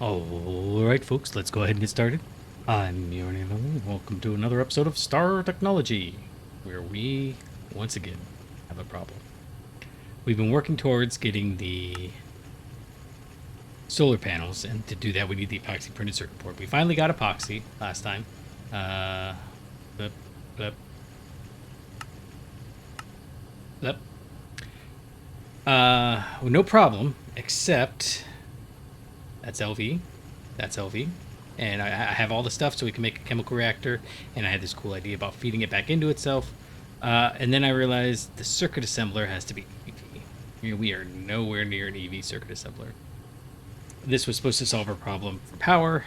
Alright, folks, let's go ahead and get started. I'm your name. Welcome to another episode of Star Technology, where we, once again, have a problem. We've been working towards getting the solar panels, and to do that, we need the epoxy printed circuit board. We finally got epoxy last time. Blip, blip, blip. No problem, except that's LV. That's LV. And I have all the stuff so we can make a chemical reactor. And I had this cool idea about feeding it back into itself. And then I realized the circuit assembler has to be EV. We are nowhere near an EV circuit assembler. This was supposed to solve our problem for power.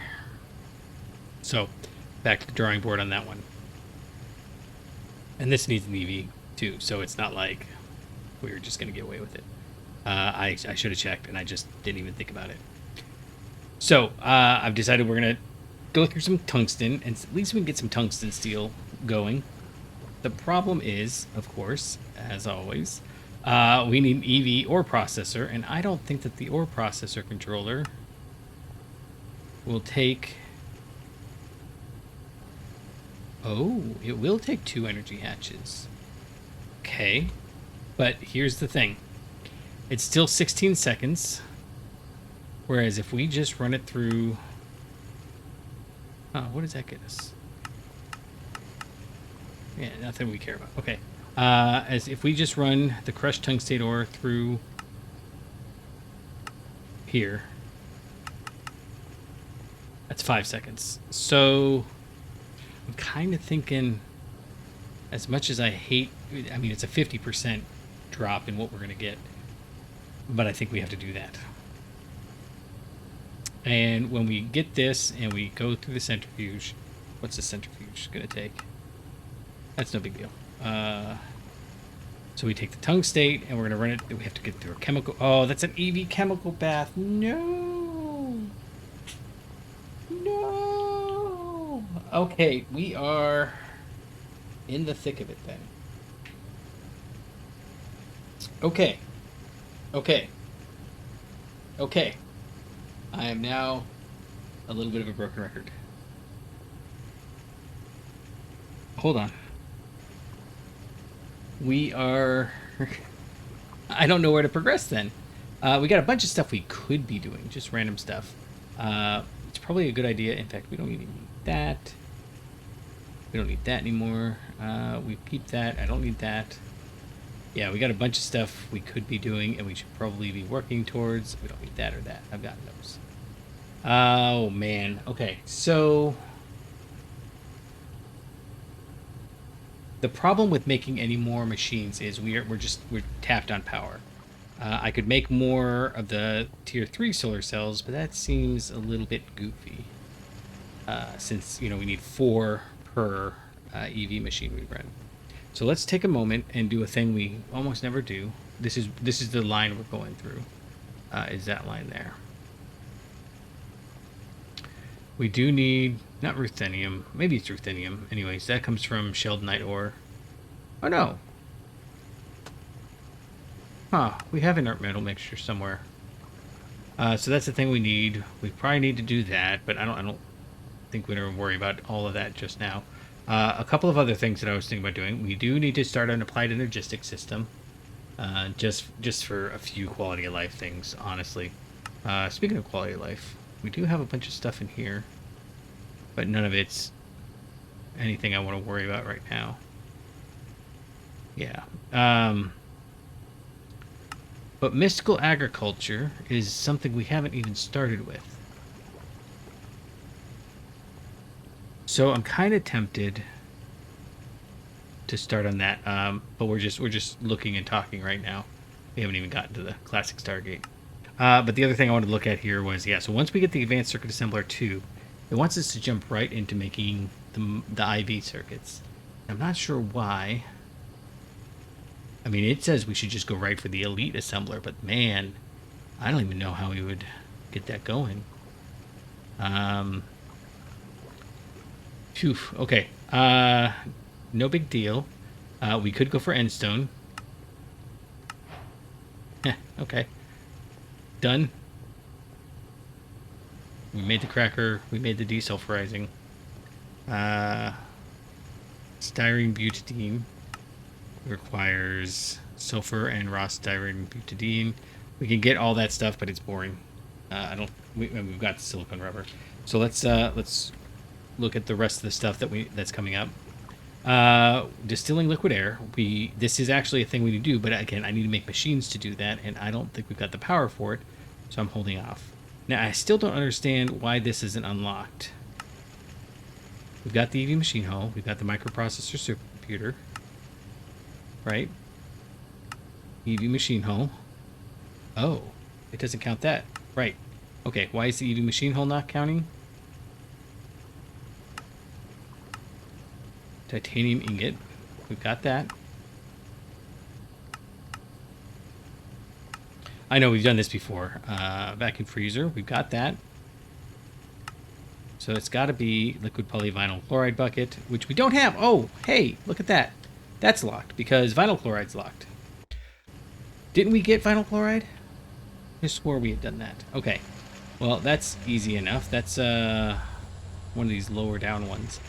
So back to the drawing board on that one. And this needs an EV too. So it's not like we were just going to get away with it. I should have checked and I just didn't even think about it. So, I've decided we're going to go through some tungsten, and at least we can get some tungsten steel going. The problem is, of course, as always, we need an EV ore processor, and I don't think that the ore processor controller will take... Oh, it will take 2 energy hatches. Okay, but here's the thing. It's still 16 seconds. Whereas if we just run it through... Oh, what does that get us? Yeah, nothing we care about. Okay. As if we just run the crushed tungstate ore through here, that's 5 seconds. So I'm kind of thinking, as much as I hate... I mean, it's a 50% drop in what we're going to get. But I think we have to do that. And when we get this and we go through the centrifuge, what's the centrifuge going to take? That's no big deal. So we take the tungstate and we're going to run it. We have to get through a chemical. Oh, that's an EV chemical bath. No. No. Okay, we are in the thick of it then. Okay. Okay. Okay. I am now a little bit of a broken record. Hold on. We are... I don't know where to progress then. We got a bunch of stuff we could be doing, just random stuff. It's probably a good idea. In fact, we don't even need that. We don't need that anymore. We keep that. I don't need that. Yeah, we got a bunch of stuff we could be doing and we should probably be working towards. We don't need that or that. I've got those. Oh, man. Okay, so... The problem with making any more machines is we're tapped on power. I could make more of the tier 3 solar cells, but that seems a little bit goofy. Since, we need 4 per EV machine we run. So let's take a moment and do a thing we almost never do. This is the line we're going through. Is that line there? We do need, not ruthenium, maybe it's ruthenium. Anyways, that comes from sheldonite ore. Oh no. Huh, we have inert metal mixture somewhere. So that's the thing we need. We probably need to do that, but I don't think we're going to worry about all of that just now. A couple of other things that I was thinking about doing. We do need to start an applied energistic system. Just for a few quality of life things, honestly. Speaking of quality of life, we do have a bunch of stuff in here, but none of it's anything I want to worry about right now. Yeah. But mystical agriculture is something we haven't even started with. So I'm kind of tempted to start on that, but we're just looking and talking right now. We haven't even gotten to the classic Stargate. But the other thing I wanted to look at here was, so once we get the Advanced Circuit Assembler 2, it wants us to jump right into making the IV circuits. I'm not sure why. I mean, it says we should just go right for the Elite Assembler, but man, I don't even know how we would get that going. Phew, okay. No big deal. We could go for Endstone. Okay. Done. We made the cracker. We made the desulfurizing. Styrene butadiene requires sulfur and raw styrene butadiene. We can get all that stuff, but it's boring. I don't. We've got the silicone rubber. So let's look at the rest of the stuff that's coming up. Distilling liquid air. This is actually a thing we need to do, but again, I need to make machines to do that, and I don't think we've got the power for it, so I'm holding off. Now, I still don't understand why this isn't unlocked. We've got the EV machine hull. We've got the microprocessor supercomputer. Right? EV machine hull. Oh, it doesn't count that. Right. Okay, why is the EV machine hull not counting? Titanium ingot. We've got that. I know we've done this before. Vacuum freezer. We've got that. So it's got to be liquid polyvinyl chloride bucket, which we don't have. Oh, hey, look at that. That's locked because vinyl chloride's locked. Didn't we get vinyl chloride? I swore we had done that. Okay. Well, that's easy enough. That's one of these lower down ones.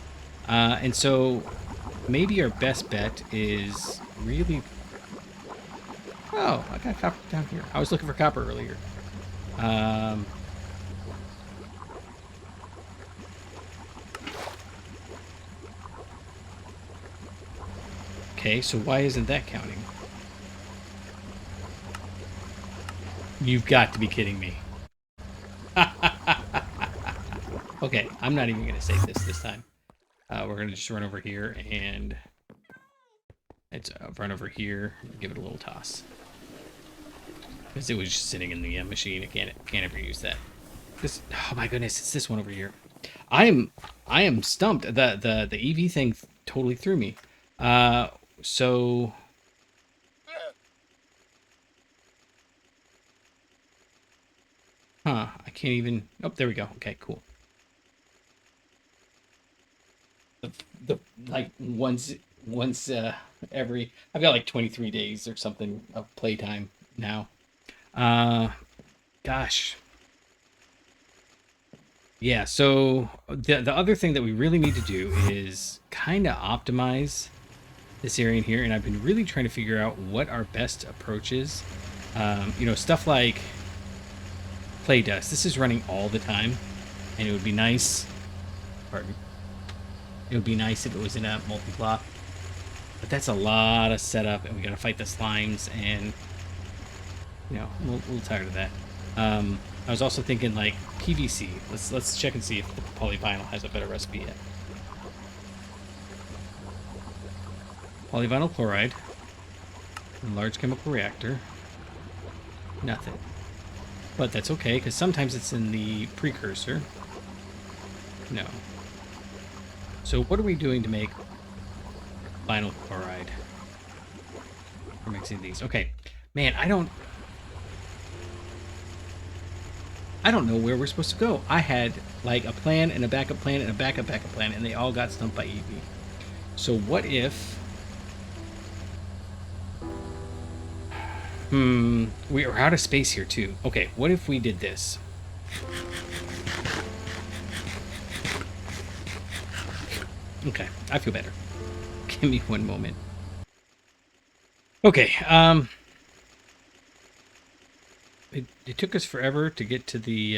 And so maybe our best bet is really... Oh, I got copper down here. I was looking for copper earlier. Okay, so why isn't that counting? You've got to be kidding me. Okay, I'm not even going to save this time. We're going to just run over here and let's run over here and give it a little toss. Because it was just sitting in the machine. It can't ever use that. This, oh my goodness, it's this one over here. I am stumped. The EV thing totally threw me. So I can't even. Oh, there we go. Okay, cool. The like once every. I've got like 23 days or something of playtime now. Gosh. Yeah, so the other thing that we really need to do is kind of optimize this area in here, and I've been really trying to figure out what our best approach is. You know, stuff like play dust. This is running all the time, and it would be nice. Pardon. It would be nice if it was in a multi-block, but that's a lot of setup, and we got to fight the slimes, and you know, I'm a little tired of that. I was also thinking like PVC. Let's check and see if the polyvinyl has a better recipe yet. Polyvinyl chloride, large chemical reactor. Nothing. But that's okay, because sometimes it's in the precursor. No. So what are we doing to make vinyl chloride? We're mixing these. Okay. Man, I don't know where we're supposed to go. I had like a plan and a backup plan and a backup plan, and they all got stumped by EV. So what if... we are out of space here too. Okay, what if we did this? Okay, I feel better. Give me one moment. Okay, it took us forever to get to the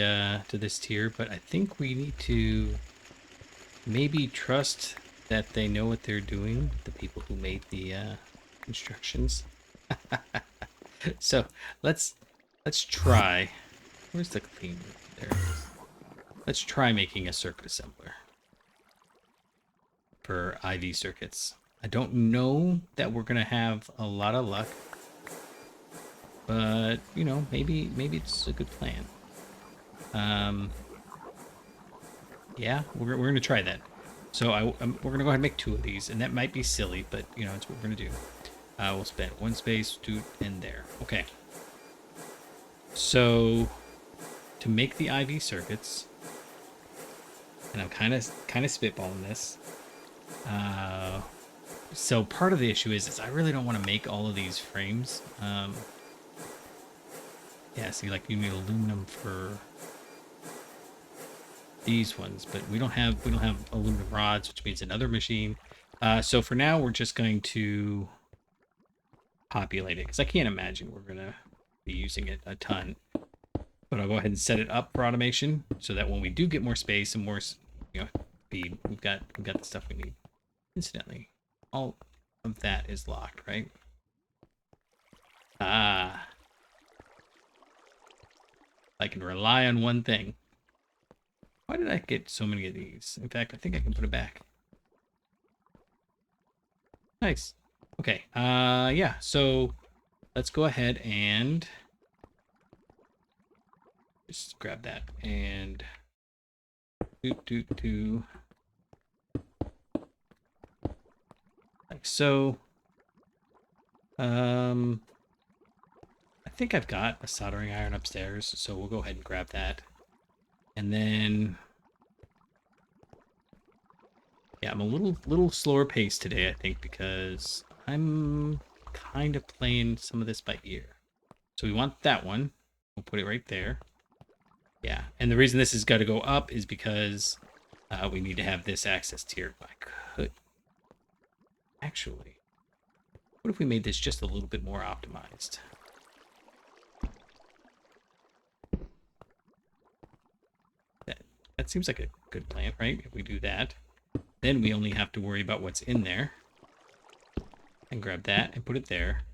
to this tier, but I think we need to maybe trust that they know what they're doing, the people who made the instructions. So let's try. Where's the clean? There it is. Let's try making a circuit assembler for IV circuits. I don't know that we're gonna have a lot of luck, but you know, maybe it's a good plan. Yeah, we're gonna try that. So we're gonna go ahead and make 2 of these, and that might be silly, but you know, it's what we're gonna do. We'll spend 1 space, 2 in there. Okay. So to make the IV circuits, and I'm kind of spitballing this. So part of the issue is I really don't want to make all of these frames. Yeah, see, like you need aluminum for these ones, but we don't have aluminum rods, which means another machine. So for now, we're just going to populate it because I can't imagine we're gonna be using it a ton. But I'll go ahead and set it up for automation so that when we do get more space and more, speed, we've got the stuff we need. Incidentally, all of that is locked, right? Ah, I can rely on one thing. Why did I get so many of these? In fact, I think I can put it back. Nice. Okay. Yeah. So let's go ahead and just grab that and do like so. I think I've got a soldering iron upstairs, so we'll go ahead and grab that. And then, yeah, I'm a little slower paced today, I think, because I'm kind of playing some of this by ear. So we want that one. We'll put it right there. Yeah, and the reason this has got to go up is because we need to have this access tier. I could actually. What if we made this just a little bit more optimized? That seems like a good plan, right? If we do that, then we only have to worry about what's in there. And grab that and put it there.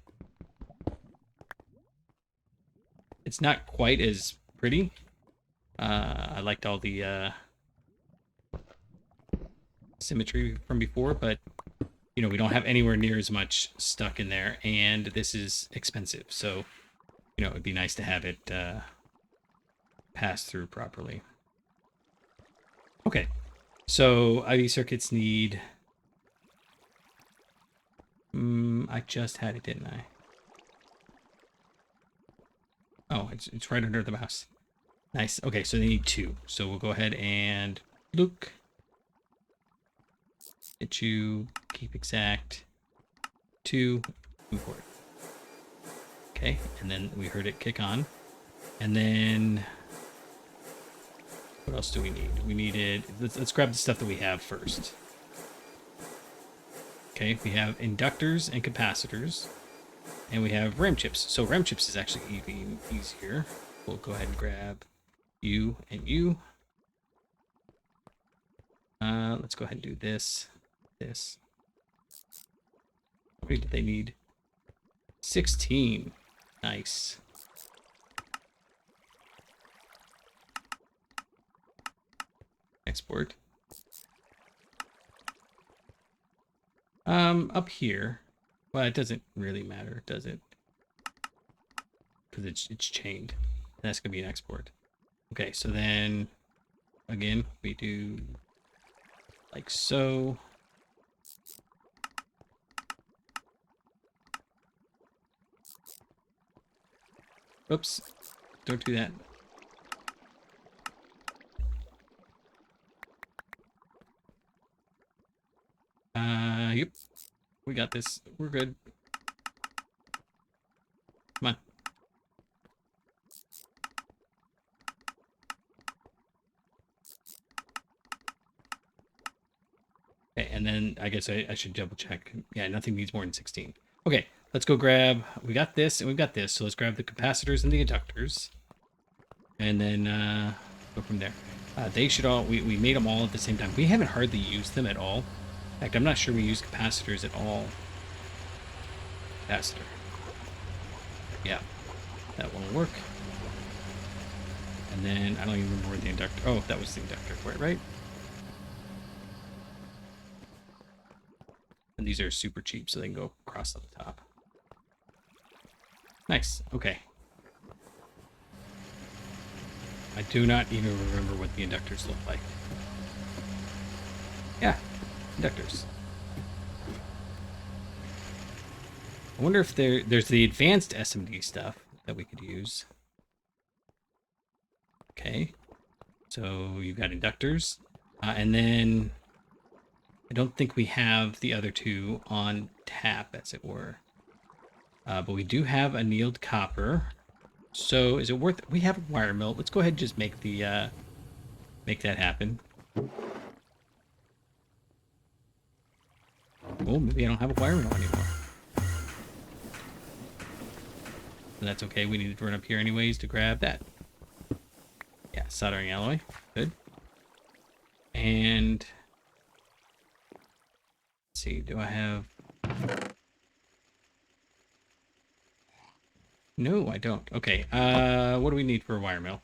It's not quite as pretty. I liked all the symmetry from before, but we don't have anywhere near as much stuck in there, and this is expensive, so it'd be nice to have it pass through properly. Okay, so IV circuits need. I just had it, didn't I? Oh, it's right under the mouse. Nice. Okay, so they need 2. So we'll go ahead and look. Get you. Keep exact. 2. Move forward. Okay, and then we heard it kick on. And then what else do we need? We needed. Let's grab the stuff that we have first. Okay, we have inductors and capacitors. And we have RAM chips. So RAM chips is actually even easier. We'll go ahead and grab you and you. Let's go ahead and do this. This. How many did they need? 16. Nice. Export. Up here. Well, it doesn't really matter, does it? Because it's chained. And that's gonna be an export. Okay, so then again we do like so. Oops, don't do that. Yep. We got this. We're good. Come on. Okay, and then I guess I should double check. Yeah, nothing needs more than 16. Okay, let's go grab. We got this and we've got this. So let's grab the capacitors and the inductors. And then go from there. They should all. We made them all at the same time. We haven't hardly used them at all. In fact, I'm not sure we use capacitors at all. Capacitor. Yeah, that won't work. And then I don't even remember where the inductor. Oh, that was the inductor for it, right? And these are super cheap, so they can go across on the top. Nice. Okay. I do not even remember what the inductors look like. Yeah, inductors. I wonder if there's the advanced SMD stuff that we could use. Okay, so you've got inductors, and then I don't think we have the other two on tap, as it were. But we do have annealed copper. So is it worth it? We have a wire mill. Let's go ahead and just make the make that happen. Oh, maybe I don't have a wire mill anymore. But that's okay. We need to run up here anyways to grab that. Yeah, soldering alloy. Good. And let's see, do I have... No, I don't. Okay, what do we need for a wire mill?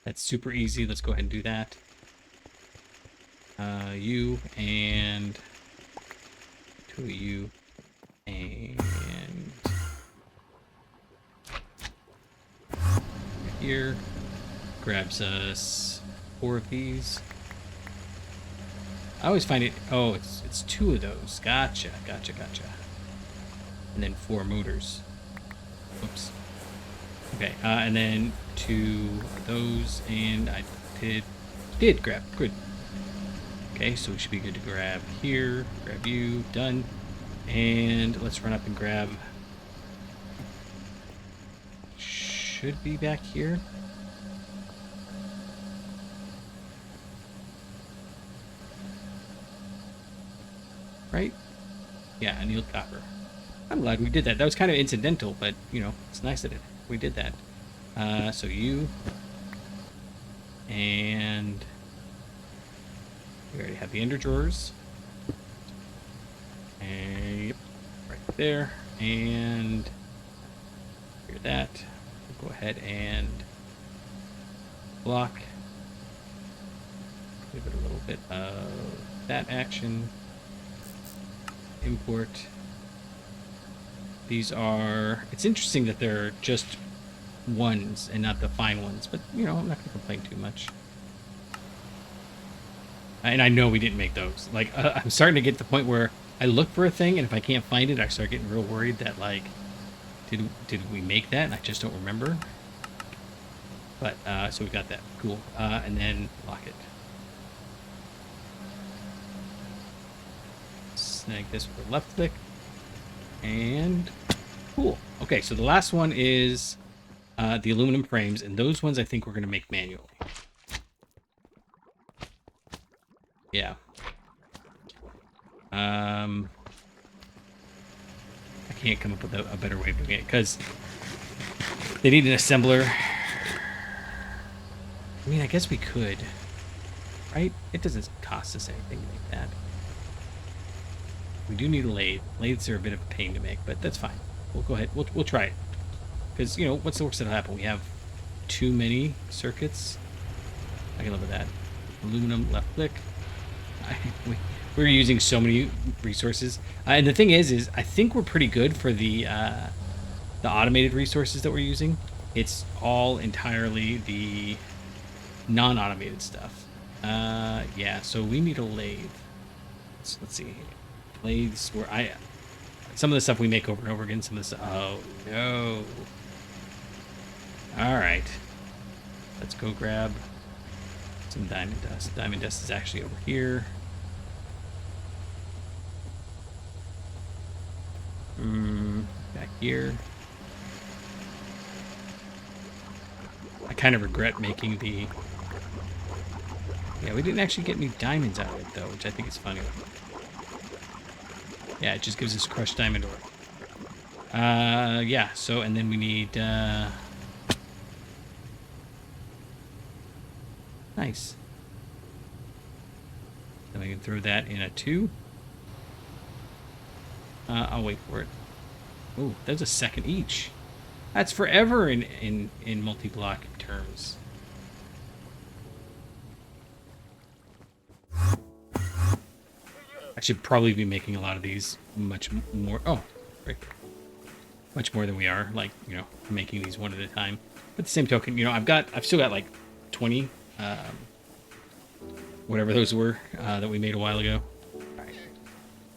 That's super easy. Let's go ahead and do that. You and... Two of you. And... Here. Grabs us 4 of these. I always find it... Oh, it's 2 of those. Gotcha. And then 4 motors. Oops. Okay, and then 2 of those, and I did grab. Good. Okay, so we should be good to grab here. Grab you. Done. And let's run up and grab... Should be back here. Right? Yeah, annealed copper. I'm glad we did that. That was kind of incidental, but, you know, it's nice that we did that. So you... And... We already have the ender drawers. And, yep, right there. And... Clear that. We'll go ahead and... Block. Give it a little bit of that action. Import. These are... It's interesting that they're just ones and not the fine ones, but, you know, I'm not going to complain too much. And I know we didn't make those. Like, I'm starting to get to the point where I look for a thing, and if I can't find it, I start getting real worried that, like, did we make that? And I just don't remember. But, so we got that. Cool. And then lock it. Snag this with a left click. And cool. Okay, so the last one is the aluminum frames, and those ones I think we're going to make manually. Yeah. I can't come up with a better way of doing it, because they need an assembler. I mean, I guess we could, right? It doesn't cost us anything to make that. We do need a lathe. Lathes are a bit of a pain to make, but that's fine. We'll go ahead. We'll try it. Because, you know, what's the worst that'll happen? We have too many circuits. I can live with that. Aluminum, left click. We're using so many resources. And the thing is I think we're pretty good for the automated resources that we're using. It's all entirely the non-automated stuff. Yeah, so we need a lathe. So let's see. Lathes where some of the stuff we make over and over again, some of the stuff... Oh, no. Alright. Let's go grab some diamond dust. Diamond dust is actually over here. Back here. I kind of regret making the... Yeah, we didn't actually get any diamonds out of it, though, which I think is funny. Yeah, it just gives us crushed diamond ore. Yeah, so, and then we need, nice. Then we can throw that in a 2. I'll wait for it. Oh, there's a second each. That's forever in multi-block terms. I should probably be making a lot of these much more. Oh, right. Much more than we are, like, you know, making these one at a time. But the same token, you know, I've still got like 20, whatever those were that we made a while ago. All right.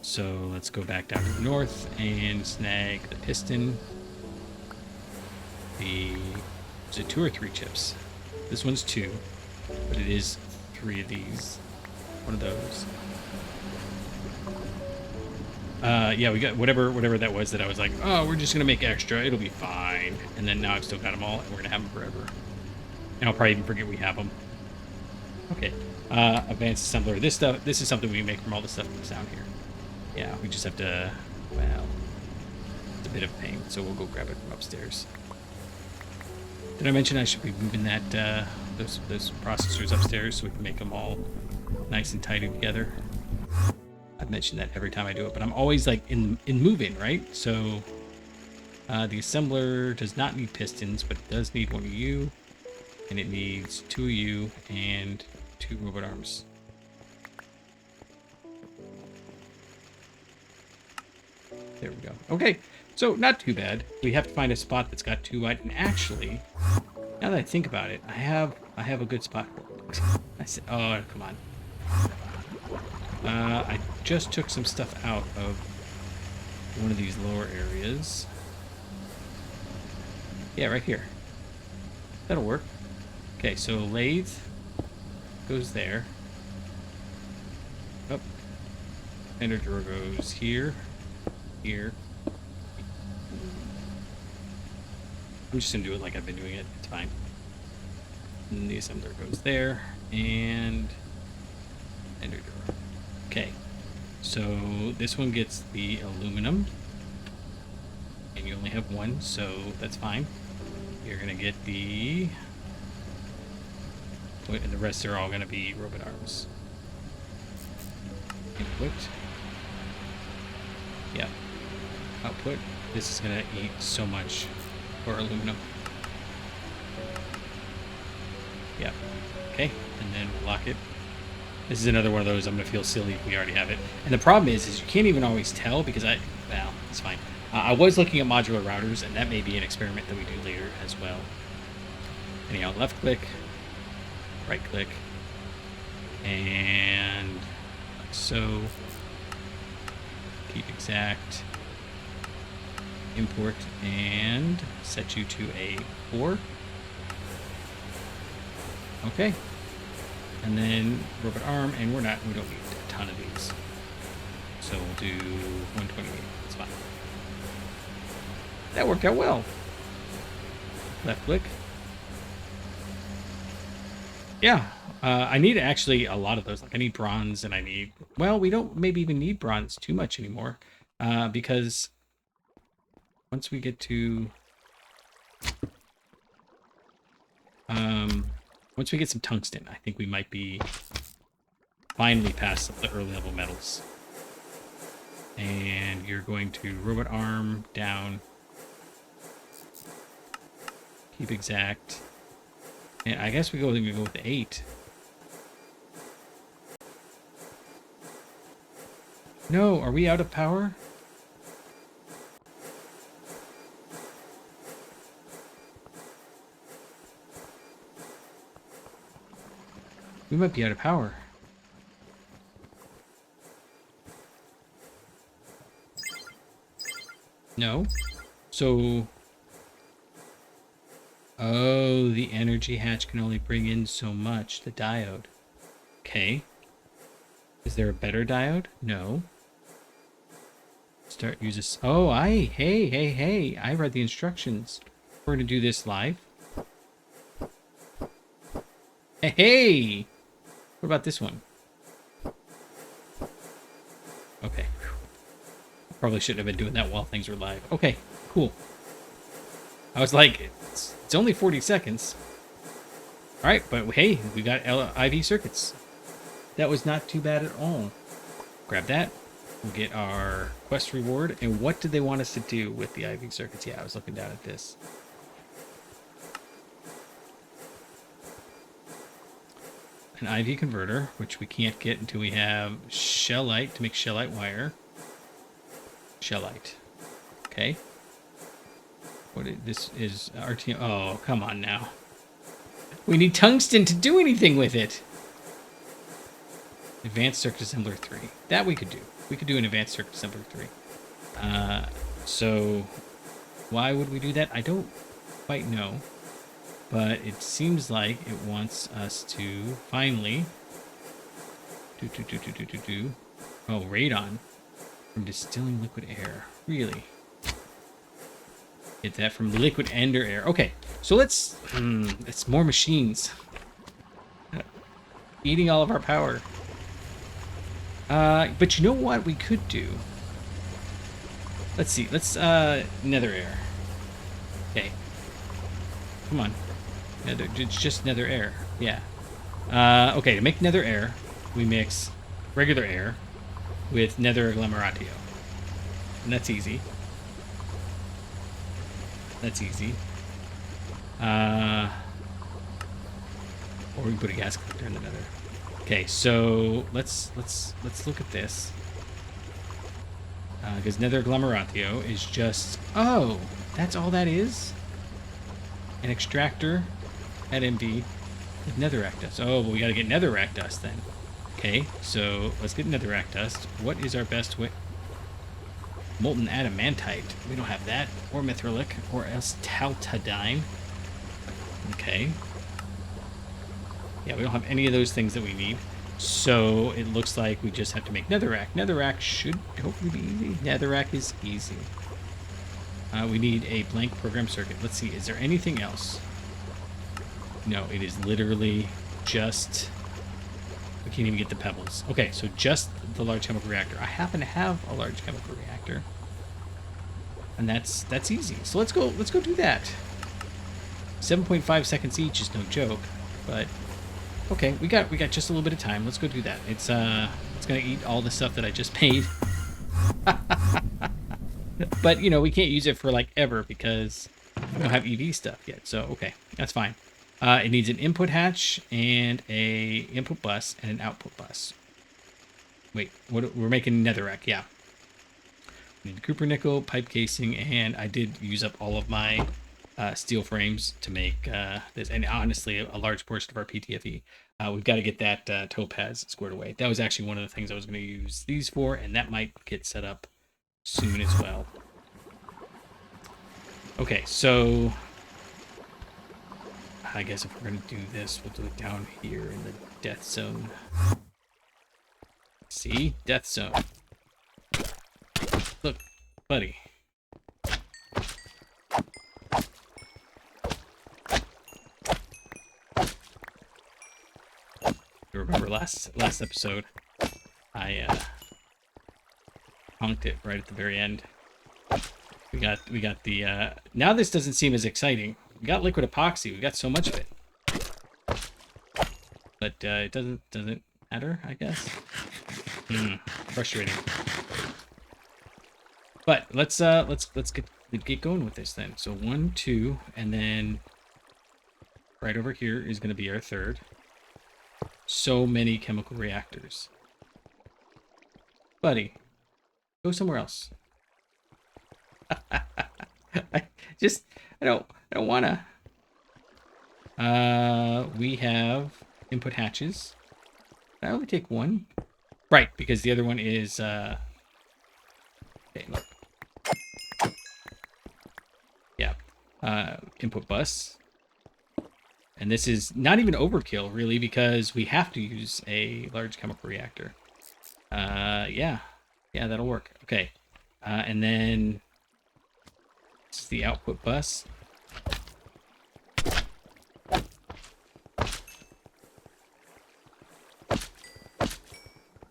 So let's go back down to the north and snag the piston. Is it 2 or 3 chips? This one's 2, but it is 3 of these. One of those. Yeah, we got whatever that was that I was like, oh, we're just gonna make extra. It'll be fine. And then now I've still got them all, and we're gonna have them forever. And I'll probably even forget we have them. Okay. Advanced assembler. This is something we make from all the stuff that's down here. Yeah, we just have to. Well, it's a bit of pain, so we'll go grab it from upstairs. Did I mention I should be moving that those processors upstairs so we can make them all nice and tidy together? I've mentioned that every time I do it, but I'm always like in moving, right? So the assembler does not need pistons, but it does need one of you, and it needs 2 of you and 2 robot arms. There we go. Okay, so not too bad. We have to find a spot that's got 2 wide, and actually, now that I think about it, I have a good spot for it. I said, oh, come on. I just took some stuff out of one of these lower areas. Yeah, right here. That'll work. Okay, so lathe goes there. Oh. Ender drawer goes here. Here. I'm just gonna do it like I've been doing it. It's fine. And the assembler goes there. And ender drawer. Okay, so this one gets the aluminum, and you only have 1, so that's fine. You're gonna get the, and the rest are all gonna be robot arms. Input. Yeah. Output. This is gonna eat so much for aluminum. Yeah. Okay, and then we'll lock it. This is another one of those I'm going to feel silly if we already have it. And the problem is you can't even always tell because well, it's fine. I was looking at modular routers, and that may be an experiment that we do later as well. Anyhow, left click, right click, and like so. Keep exact. Import and set you to a 4. Okay. And then robot arm, and we don't need a ton of these. So we'll do 128. That's fine. That worked out well. Left click. Yeah. I need actually a lot of those. Like I need bronze, and I need, well, we don't maybe even need bronze too much anymore. Because once we get to once we get some tungsten, I think we might be finally past the early level metals. And you're going to robot arm down. Keep exact. And I guess we go with the 8. No, are we out of power? We might be out of power. No. So... oh, the energy hatch can only bring in so much. The diode. Okay. Is there a better diode? No. Start uses... oh, hey. I read the instructions. We're going to do this live. Hey! What about this one? Okay. Probably shouldn't have been doing that while things were live. Okay, cool. I was like, it's only 40 seconds. Alright, but hey, we got IV circuits. That was not too bad at all. Grab that. We'll get our quest reward. And what did they want us to do with the IV circuits? Yeah, I was looking down at this. An IV converter, which we can't get until we have shellite to make shellite wire. Shellite. Okay. This is RTM. Oh, come on now. We need tungsten to do anything with it. Advanced circuit assembler 3. That we could do. We could do an advanced circuit assembler 3. So why would we do that? I don't quite know. But it seems like it wants us to finally oh, radon. from distilling liquid air. Really? Get that from liquid and or air. Okay, so let's... it's more machines. Eating all of our power. But you know what we could do? Let's see. Let's, nether air. Okay. Come on. It's just nether air. Yeah. Okay, to make nether air, we mix regular air with nether agglomeratio. And that's easy. That's easy. Or we can put a gas collector in the nether. Okay, so let's look at this. Because nether agglomeratio is just... Oh! That's all that is? An extractor at MD with netherrack dust. Oh, well, we gotta get netherrack dust then. Okay, so let's get netherrack dust. What is our best way? Molten adamantite. We don't have that. Or mithrilic. Or else taltadine. Okay. Yeah, we don't have any of those things that we need. So it looks like we just have to make netherrack. Netherrack should hopefully be easy. Netherrack is easy. We need a blank program circuit. Let's see, is there anything else? No, it is literally just... We can't even get the pebbles. Okay, so just the large chemical reactor. I happen to have a large chemical reactor. And that's easy. So let's go do that. 7.5 seconds each is no joke, but okay, we got just a little bit of time. Let's go do that. It's gonna eat all the stuff that I just made. But you know, we can't use it for like ever because we don't have EV stuff yet. So okay, that's fine. It needs an input hatch and a input bus and an output bus. Wait, what? We're making netherrack, yeah. We need copper nickel, pipe casing, and I did use up all of my steel frames to make this, and honestly, a large portion of our PTFE. We've got to get that topaz squared away. That was actually one of the things I was going to use these for, and that might get set up soon as well. Okay, so I guess if we're going to do this, we'll do it down here in the death zone. See? Death zone. Look, buddy. You remember last episode, I honked it right at the very end. We got the now this doesn't seem as exciting. We got liquid epoxy. We got so much of it, but it doesn't matter, I guess. Frustrating. But let's get going with this then. So 1, 2, and then right over here is going to be our third. So many chemical reactors, buddy. Go somewhere else. I don't wanna. We have input hatches. I only take one, right? Because the other one is okay, look. Yeah, input bus. And this is not even overkill, really, because we have to use a large chemical reactor. Yeah, that'll work. Okay, and then this is the output bus.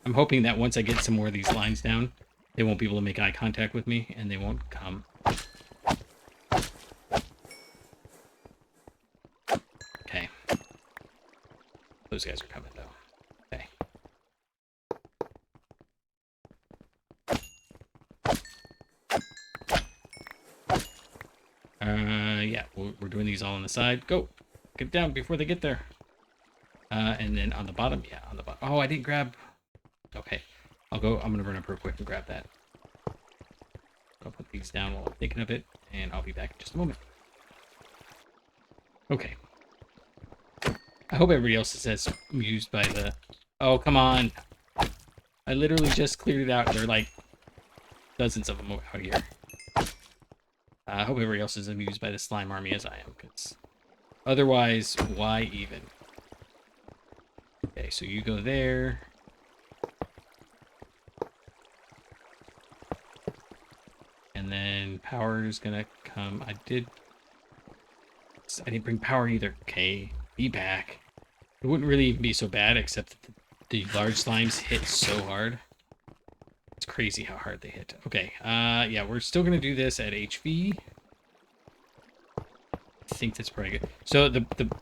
I'm hoping that once I get some more of these lines down, they won't be able to make eye contact with me, and they won't come. Okay. Those guys are coming, though. Okay. Yeah, we're doing these all on the side. Go! Get down before they get there. And then on the bottom, yeah, on the bottom. Oh, I didn't grab... Okay. I'm gonna run up real quick and grab that. I'll put these down while I'm thinking of it, and I'll be back in just a moment. Okay. I hope everybody else is as amused by the... Oh, come on! I literally just cleared it out. There are like dozens of them out here. I hope everybody else is amused by the slime army as I am, because otherwise, why even? Okay, so you go there. And then power is gonna come. I didn't bring power either. Okay, be back. It wouldn't really be so bad, except that the large slimes hit so hard. It's crazy how hard they hit. Okay, yeah, we're still gonna do this at HV. I think that's pretty good. So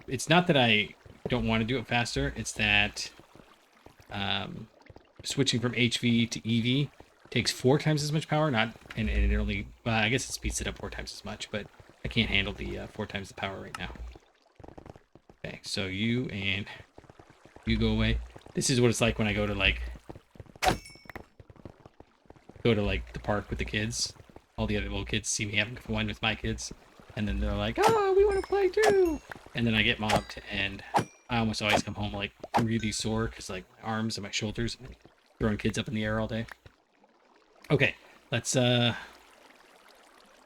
it's not that I don't want to do it faster. It's that switching from HV to EV takes 4 times as much power. And it only, I guess it speeds it up 4 times as much, but I can't handle the 4 times the power right now. Okay, so you go away. This is what it's like when I go to the park with the kids. All the other little kids see me having fun with my kids, and then they're like, "Oh, we want to play too!" And then I get mobbed, and I almost always come home like really sore because like my arms and my shoulders, and throwing kids up in the air all day. Okay, let's do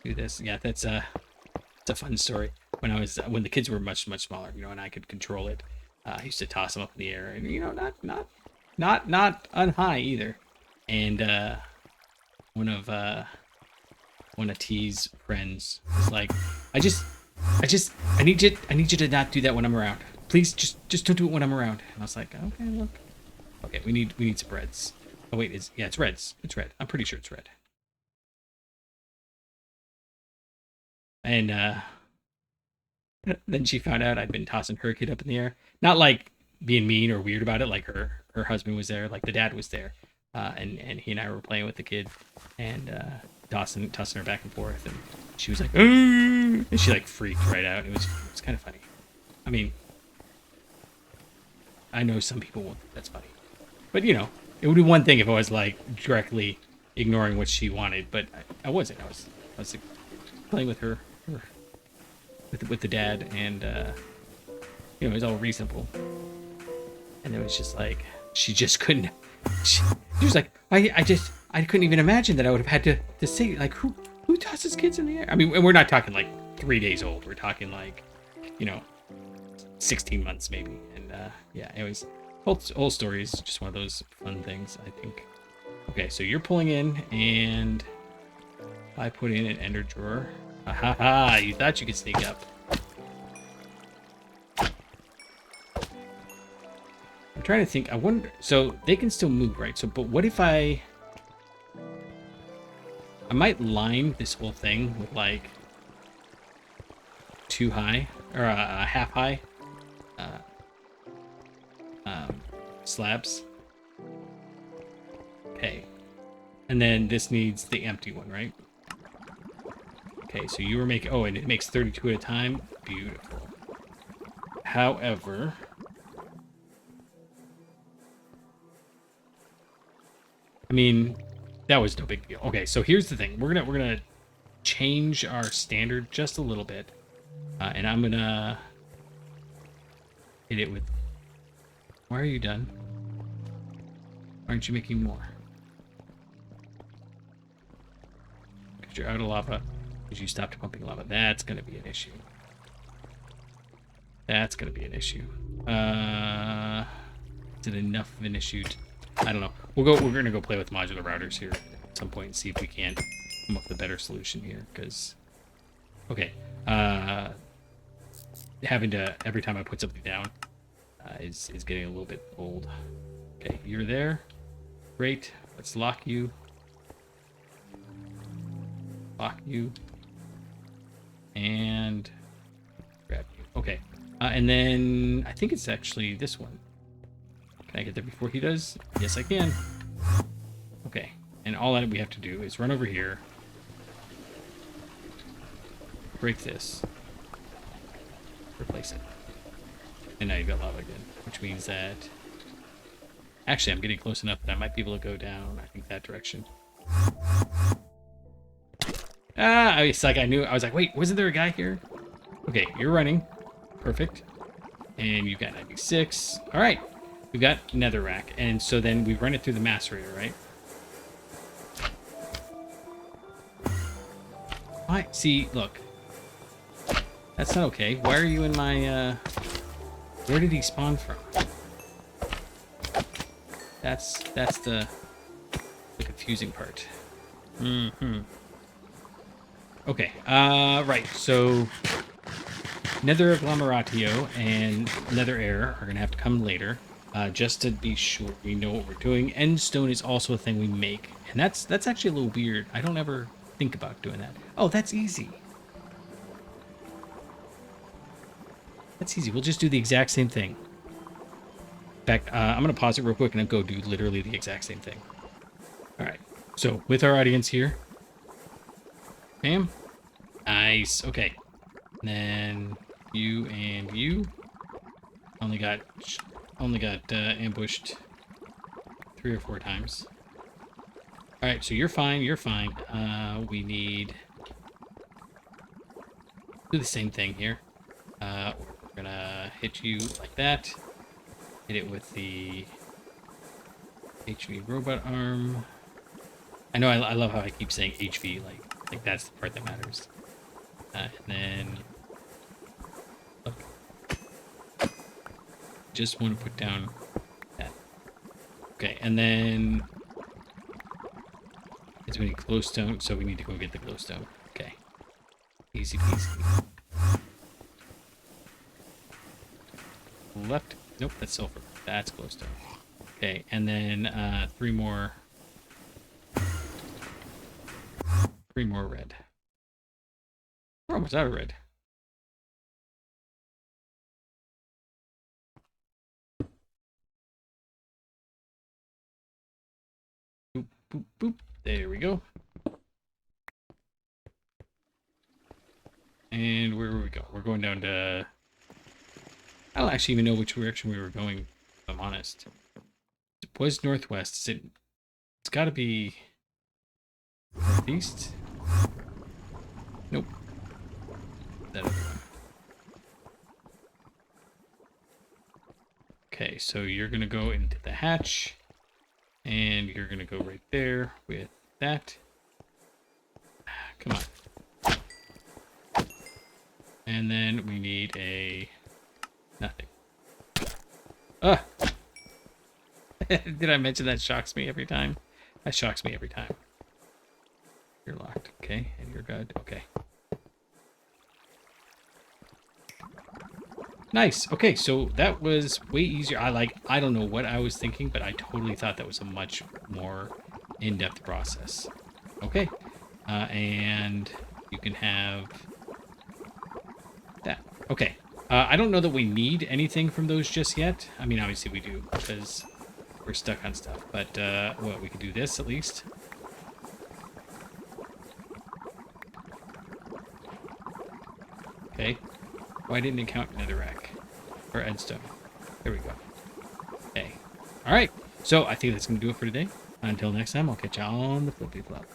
this. Yeah, it's a fun story. When the kids were much smaller, you know, and I could control it, I used to toss them up in the air, and you know, not unhigh either. And one of T's friends was like, I need you to not do that when I'm around. Please, just don't do it when I'm around. And I was like, okay, look. Okay, we need some reds. Oh wait, it's reds. It's red. I'm pretty sure it's red. And then she found out I'd been tossing her kid up in the air. Not like being mean or weird about it, like her husband was there, like the dad was there. And he and I were playing with the kid and tossing her back and forth, and she was like, and she like freaked right out. It was kind of funny. I mean, I know some people won't think that's funny, but you know, it would be one thing if I was like directly ignoring what she wanted, but I wasn't. I was like, playing with her with the dad, and you know, it was all reasonable. And it was just like she just couldn't. She was like, I couldn't even imagine that I would have had to say, like, who tosses kids in the air? I mean, and we're not talking like 3 days old. We're talking like, you know, 16 months maybe. And yeah, it was whole story is just one of those fun things, I think. Okay, so you're pulling in, and I put in an ender drawer. Ha ha! You thought you could sneak up. I'm trying to think. I wonder. So they can still move, right? So, but what if I might line this whole thing with like 2 high or a half high slabs. Okay, and then this needs the empty one, right? Okay, so you were making. Oh, and it makes 32 at a time. Beautiful. However, I mean, that was no big deal. Okay, so here's the thing. We're gonna change our standard just a little bit, and I'm gonna hit it with. Why are you done? Why aren't you making more? Because you're out of lava. Because you stopped pumping lava. That's gonna be an issue. That's gonna be an issue. Is it enough of an issue? I don't know. We're gonna go play with modular routers here at some point and see if we can come up with a better solution here. Because, okay, having to every time I put something down is getting a little bit old. Okay, you're there. Great. Let's lock you. Lock you. And grab you. Okay. And then I think it's actually this one. Can I get there before he does? Yes, I can. Okay. And all that we have to do is run over here. Break this. Replace it. And now you've got lava again. Which means that... Actually, I'm getting close enough that I might be able to go down, I think, that direction. Ah, it's like I knew. I was like, wait, wasn't there a guy here? Okay, you're running. Perfect. And you've got 96. All right. We've got netherrack. And so then we run it through the macerator, right? Why? See, look. That's not okay. Why are you in my, Where did he spawn from? That's the confusing part. Mm-hmm. Okay. Right. So nether agglomeratio and nether air are gonna have to come later. Just to be sure we know what we're doing. Endstone is also a thing we make, and that's actually a little weird. I don't ever think about doing that. Oh, that's easy. That's easy. We'll just do the exact same thing. In fact, I'm gonna pause it real quick and then go do literally the exact same thing. All right. So with our audience here, bam, nice. Okay. And then you and you only got ambushed 3 or 4 times. All right, so you're fine. You're fine. We need do the same thing here. We're gonna hit you like that. Hit it with the HV robot arm. I know I love how I keep saying HV, like that's the part that matters. And then look, just want to put down that. Okay, and then we need glowstone, so we need to go get the glowstone. Okay, easy peasy. Left. Nope, that's silver. That's glowstone. Okay, and then 3 more. 3 more red. We're almost out of red. Boop, boop, boop. There we go. And where we go? We're going down to... I don't actually even know which direction we were going, if I'm honest. It was northwest. Is it... It's got to be... northeast? Nope. That other one. Okay, so you're going to go into the hatch. And you're going to go right there with that. Come on. And then we need a... nothing. Ah! Did I mention that shocks me every time? That shocks me every time. You're locked. Okay, and you're good. Okay. Nice. Okay, so that was way easier. I don't know what I was thinking, but I totally thought that was a much more in-depth process. Okay. And you can have that. Okay. I don't know that we need anything from those just yet. I mean, obviously we do, because we're stuck on stuff. But, well, we could do this at least. Okay. Why didn't it count netherrack? Or endstone? There we go. Okay. Alright. So, I think that's going to do it for today. Until next time, I'll catch you on the flippy flop.